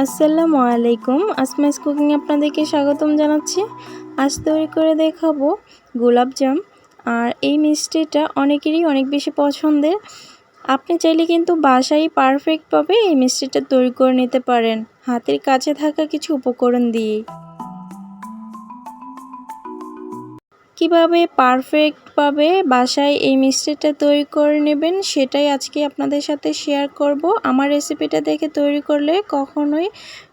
আসসালামু আলাইকুম। আসমাস কুকিং আপনাদেরকে স্বাগতম জানাচ্ছি। আজ তৈরি করে দেখাবো গোলাপজাম। আর এই মিষ্টিটা অনেকেরই অনেক বেশি পছন্দের। আপনি চাইলে কিন্তু বাসায় পারফেক্টভাবে এই মিষ্টিটা তৈরি করে নিতে পারেন হাতের কাছে থাকা কিছু উপকরণ দিয়ে। কিভাবে পারফেক্টভাবে বাসায় এই মিষ্টিটা তৈরি করে নেবেন সেটাই আজকে আপনাদের সাথে শেয়ার করব। আমার রেসিপিটা দেখে তৈরি করলে কখনোই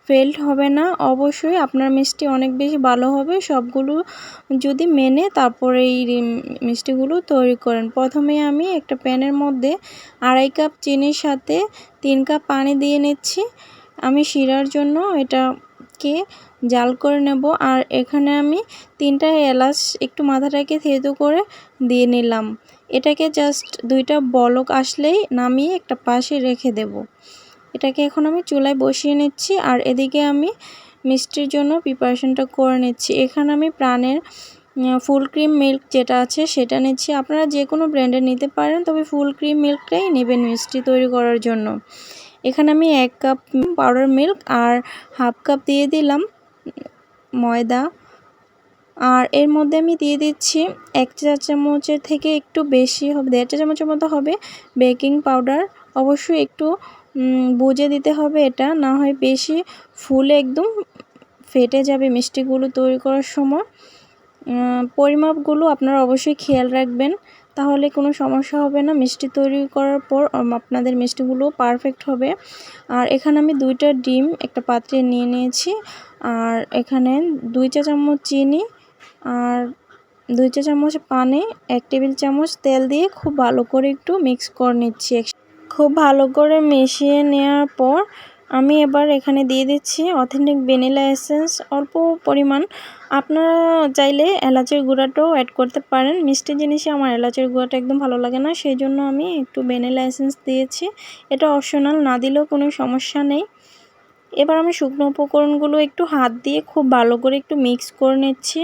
ফেল্ড হবে না। অবশ্যই আপনার মিষ্টি অনেক বেশি ভালো হবে সবগুলো যদি মেনে তারপরে এই মিষ্টিগুলো তৈরি করেন। প্রথমে আমি একটা প্যানের মধ্যে 2.5 কাপ চিনির সাথে 3 কাপ পানি দিয়ে নিচ্ছি। আমি শিরার জন্য এটাকে জাল করে নেব। আর এখানে আমি 3টা এলাচ একটু মাথাটাকে থেঁতো করে দিয়ে নিলাম। এটাকে জাস্ট 2টা বলক আসলেই নামিয়ে একটা পাশে রেখে দেব। এটাকে এখন আমি চুলায় বসিয়ে নিচ্ছি। আর এদিকে আমি মিষ্টির জন্য প্রিপারেশনটা করে নিচ্ছি। এখানে আমি প্রাণের ফুল ক্রিম মিল্ক যেটা আছে সেটা নিচ্ছি। আপনারা যে কোনো ব্র্যান্ডের নিতে পারেন, তবে ফুল ক্রিম মিল্কটাই নেবেন মিষ্টি তৈরি করার জন্য। এখানে আমি 1 কাপ পাউডার মিল্ক আর 1/2 কাপ দিয়ে দিলাম ময়দা। আর এর মধ্যে আমি দিয়ে দিচ্ছি 1 চা চামচের থেকে একটু বেশি হবে, 1.5 চা চামচের মতো হবে বেকিং পাউডার। অবশ্যই একটু বুঝে দিতে হবে, এটা না হয় বেশি ফুলে একদম ফেটে যাবে মিষ্টিগুলো তৈরি করার সময়। পরিমাপগুলো আপনারা অবশ্যই খেয়াল রাখবেন, তাহলে কোনো সমস্যা হবে না। মিষ্টি তৈরি করার পর আপনাদের মিষ্টিগুলো পারফেক্ট হবে। আর এখানে আমি 2টা ডিম একটা পাত্রে নিয়ে নিয়েছি। আর এখানে 2 চা চামচ চিনি আর 2 চা চামচ পানি, 1 টেবিল চামচ তেল দিয়ে খুব ভালো করে একটু মিক্স করে নিচ্ছি। খুব ভালো করে মিশিয়ে নেওয়ার পর আমি এবার এখানে দিয়ে দিচ্ছি অথেন্টিক ভ্যানিলা এসেন্স অল্প পরিমাণ। আপনারা চাইলে এলাচের গুঁড়াটাও অ্যাড করতে পারেন। মিষ্টি জিনিসে আমার এলাচের গুঁড়াটা একদম ভালো লাগে না, সেই জন্য আমি একটু ভ্যানিলা এসেন্স দিয়েছি। এটা অপশনাল, না দিলেও কোনো সমস্যা নেই। এবার আমি শুকনো উপকরণগুলো একটু হাত দিয়ে খুব ভালো করে একটু মিক্স করে নিচ্ছি।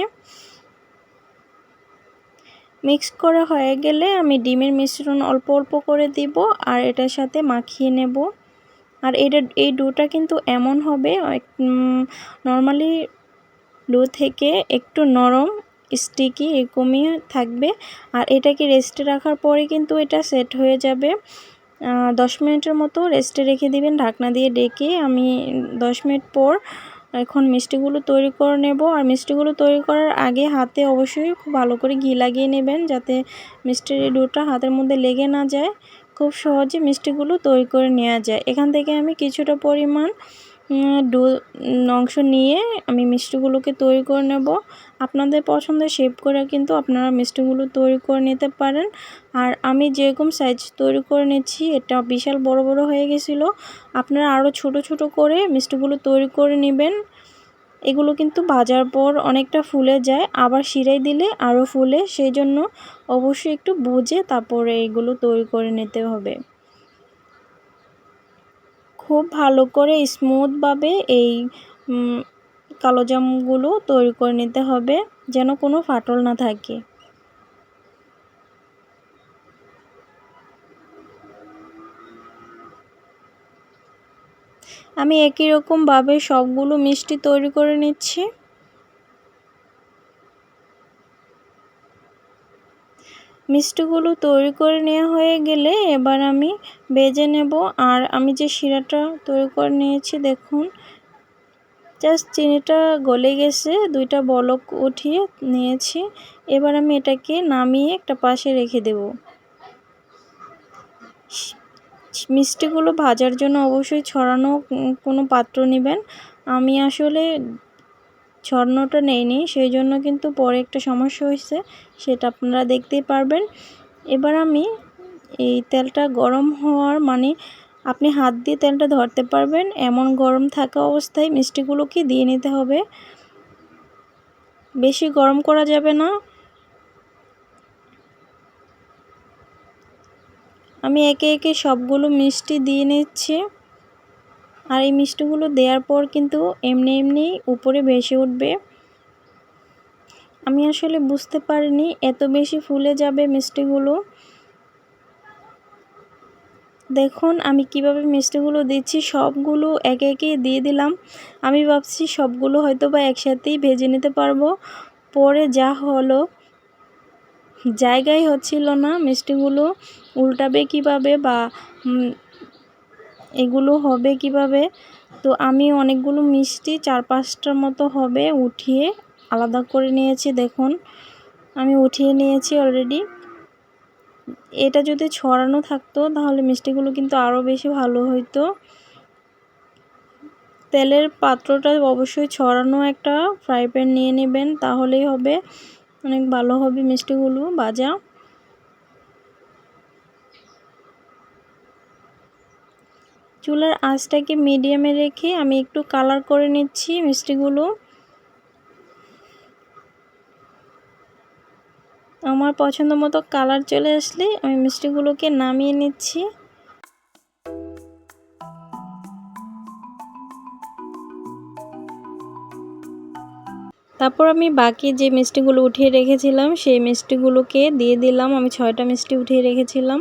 মিক্স করা হয়ে গেলে আমি ডিমের মিশ্রণ অল্প অল্প করে দিব আর এটার সাথে মাখিয়ে নেব। আর এই ডোটা কিন্তু এমন হবে নর্মালি ডো থেকে একটু নরম স্টিকি এরকমই থাকবে। আর এটাকে রেস্টে রাখার পরে কিন্তু এটা সেট হয়ে যাবে। 10 মিনিটের মতো রেস্টে রেখে দিবেন ঢাকনা দিয়ে ঢেকে। আমি 10 মিনিট পর এখন মিষ্টিগুলো তৈরি করে নেব। আর মিষ্টিগুলো তৈরি করার আগে হাতে অবশ্যই খুব ভালো করে ঘি লাগিয়ে নেবেন, যাতে মিষ্টির ডোটা হাতের মধ্যে লেগে না যায়। খুব সহজে মিষ্টিগুলো তৈরি করে নেওয়া যায়। এখান থেকে আমি কিছুটা পরিমাণ ডো অংশ নিয়ে আমি মিষ্টিগুলোকে তৈরি করে নেব। আপনাদের পছন্দের শেপ করে কিন্তু আপনারা মিষ্টিগুলো তৈরি করে নিতে পারেন। আর আমি যেরকম সাইজ তৈরি করে নিচ্ছি এটা বিশাল বড় বড় হয়ে গেছিলো। আপনারা আরও ছোট ছোট করে মিষ্টিগুলো তৈরি করে নেবেন। এগুলো কিন্তু ভাজার পর অনেকটা ফুলে যায়, আবার শিরায় দিলে আরও ফুলে, সেই জন্য অবশ্যই একটু বুঝে তারপরে এগুলো তৈরি করে নিতে হবে। খুব ভালো করে স্মুথভাবে এই কালোজামগুলো তৈরি করে নিতে হবে, যেন কোনো ফাটল না থাকে। আমি একই রকমভাবে সবগুলো মিষ্টি তৈরি করে নিচ্ছি। মিষ্টিগুলো তৈরি করে নেওয়া হয়ে গেলে এবার আমি ভেজে নেব। আর আমি যে শিরাটা তৈরি করে নিয়েছি দেখুন, জাস্ট চিনিটা গলে গেছে, 2টা বলক উঠিয়ে নিয়েছি। এবার আমি এটাকে নামিয়ে একটা পাশে রেখে দেব। মিষ্টিগুলো ভাজার জন্য অবশ্যই ছড়ানো কোনো পাত্র নেবেন। আমি আসলে ছড়ানোটা নেইনি, সেই জন্য কিন্তু পরে একটা সমস্যা হয়েছে, সেটা আপনারা দেখতেই পারবেন। এবার আমি এই তেলটা গরম হওয়ার মানে আপনি হাত দিয়ে তেলটা ধরতে পারবেন এমন গরম থাকা অবস্থায় মিষ্টিগুলোকে দিয়ে নিতে হবে। বেশি গরম করা যাবে না। আমি একে একে সবগুলো মিষ্টি দিয়ে নিচ্ছি। আর এই মিষ্টিগুলো দেওয়ার পর কিন্তু এমনি এমনি উপরে ভেসে উঠবে। আমি আসলে বুঝতে পারিনি এত বেশি ফুলে যাবে মিষ্টিগুলো। দেখুন আমি কিভাবে মিষ্টিগুলো দিচ্ছি, সবগুলো একে একে দিয়ে দিলাম। আমি ভাবছি সবগুলো হয়তো বা একসাথেই ভেজে নিতে পারবো, পরে যা হলো জায়গায় হচ্ছিল না। মিষ্টিগুলো উল্টাবে কিভাবে বা এগুলো হবে কিভাবে। তো আমি অনেকগুলো মিষ্টি 4-5টার মতো হবে উঠিয়ে আলাদা করে নিয়েছি। দেখুন আমি উঠিয়ে নিয়েছি অলরেডি। এটা যদি ছড়ানো থাকতো তাহলে মিষ্টিগুলো কিন্তু আরও বেশি ভালো হইতো। তেলের পাত্রটা অবশ্যই ছড়ানো একটা ফ্রাই প্যান নিয়ে নেবেন, তাহলেই হবে, অনেক ভালো হবে মিষ্টিগুলো ভাজা। চুলার আঁচটাকে মিডিয়ামে রেখে আমি একটু কালার করে নিচ্ছি মিষ্টিগুলো। আমার পছন্দ মতো কালার চলে আসলে আমি মিষ্টিগুলোকে নামিয়ে নিচ্ছি। তারপর আমি বাকি যে মিষ্টিগুলো উঠিয়ে রেখেছিলাম সেই মিষ্টিগুলোকে দিয়ে দিলাম। আমি 6টা মিষ্টি উঠিয়ে রেখেছিলাম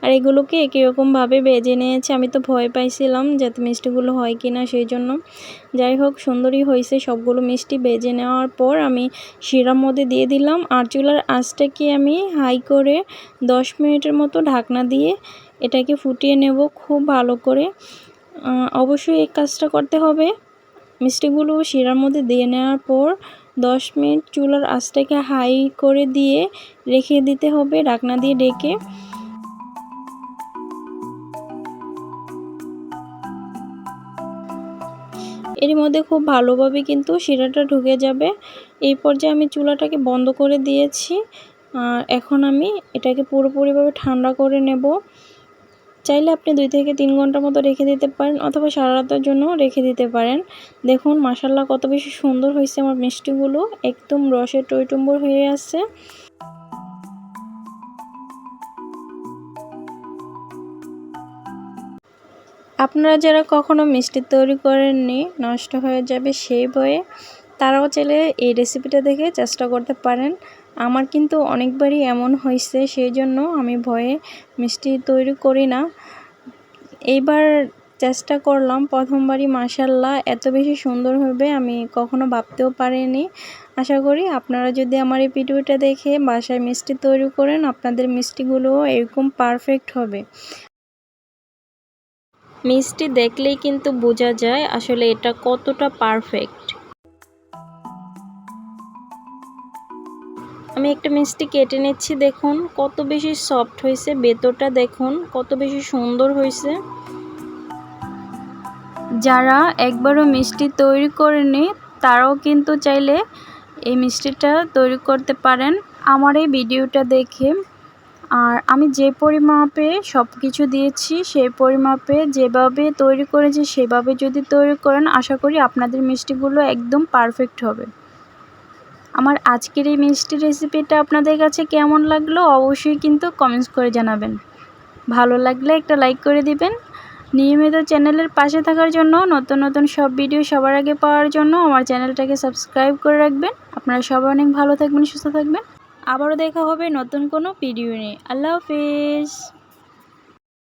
আর এগুলোকে একই রকমভাবে ভেজে নিয়েছি। আমি তো ভয় পাইছিলাম যাতে মিষ্টিগুলো হয় কি না, সেই জন্য। যাই হোক সুন্দরই হয়েছে। সবগুলো মিষ্টি ভেজে নেওয়ার পর আমি শিরার মধ্যে দিয়ে দিলাম আর চুলার আঁচটাকে আমি হাই করে 10 মিনিটের মতো ঢাকনা দিয়ে এটাকে ফুটিয়ে নেব খুব ভালো করে। অবশ্যই এই কাজটা করতে হবে। মিষ্টিগুলো শিরার মধ্যে দিয়ে নেওয়ার পর 10 মিনিট চুলার আঁচটাকে হাই করে দিয়ে রেখে দিতে হবে ঢাকনা দিয়ে ঢেকে। এর মধ্যে খুব ভালোভাবে কিন্তু শিরাটা ঢুকে যাবে। এই পর্যায়ে আমি চুলাটাকে বন্ধ করে দিয়েছি। এখন আমি এটাকে পুরোপুরিভাবে ঠান্ডা করে নেব। চাইলে আপনি 2 থেকে 3 ঘন্টার মতো রেখে দিতে পারেন অথবা সারা রাতের জন্য রেখে দিতে পারেন। দেখুন মাশাআল্লাহ কত বেশি সুন্দর হয়েছে আমার মিষ্টিগুলো, একদম রসে টইটুম্বর হয়ে আছে। আপনারা যারা কখনো মিষ্টি তৈরি করেননি, নষ্ট হয়ে যাবে সেই ভয়ে, তারাও চাইলে এই রেসিপিটা দেখে চেষ্টা করতে পারেন। আমার কিন্তু অনেকবারই এমন হয়েছে, সেই জন্য আমি ভয়ে মিষ্টি তৈরি করি না। এইবার চেষ্টা করলাম, প্রথমবারই মাশাআল্লাহ এত বেশি সুন্দর হবে আমি কখনো ভাবতেও পারিনি। আশা করি আপনারা যদি আমার এই ভিডিওটা দেখে বাসায় মিষ্টি তৈরি করেন, আপনাদের মিষ্টিগুলোও এরকম পারফেক্ট হবে। মিষ্টি দেখলেই কিন্তু বোঝা যায় আসলে এটা কতটা পারফেক্ট। আমি একটা মিষ্টি কেটে নিচ্ছি, দেখুন কত বেশি সফট হয়েছে, ভেতরটা দেখুন কত বেশি সুন্দর হয়েছে। যারা একবারও মিষ্টি তৈরি করেনি তারাও কিন্তু চাইলে এই মিষ্টিটা তৈরি করতে পারেন আমার এই ভিডিওটা দেখে। আর আমি যে পরিমাপে সব কিছু দিয়েছি সেই পরিমাপে যেভাবে তৈরি করেছি সেভাবে যদি তৈরি করেন, আশা করি আপনাদের মিষ্টিগুলো একদম পারফেক্ট হবে। আমার আজকের এই মিষ্টি রেসিপিটা আপনাদের কাছে কেমন লাগলো অবশ্যই কিন্তু কমেন্টস করে জানাবেন। ভালো লাগলে একটা লাইক করে দিবেন। নিয়মিত চ্যানেলের পাশে থাকার জন্য, নতুন নতুন সব ভিডিও সবার আগে পাওয়ার জন্য আমার চ্যানেলটাকে সাবস্ক্রাইব করে রাখবেন। আপনারা সবাই অনেক ভালো থাকবেন, সুস্থ থাকবেন। আবারও দেখা হবে নতুন কোনো ভিডিও নিয়ে। আল্লাহ হাফেজ।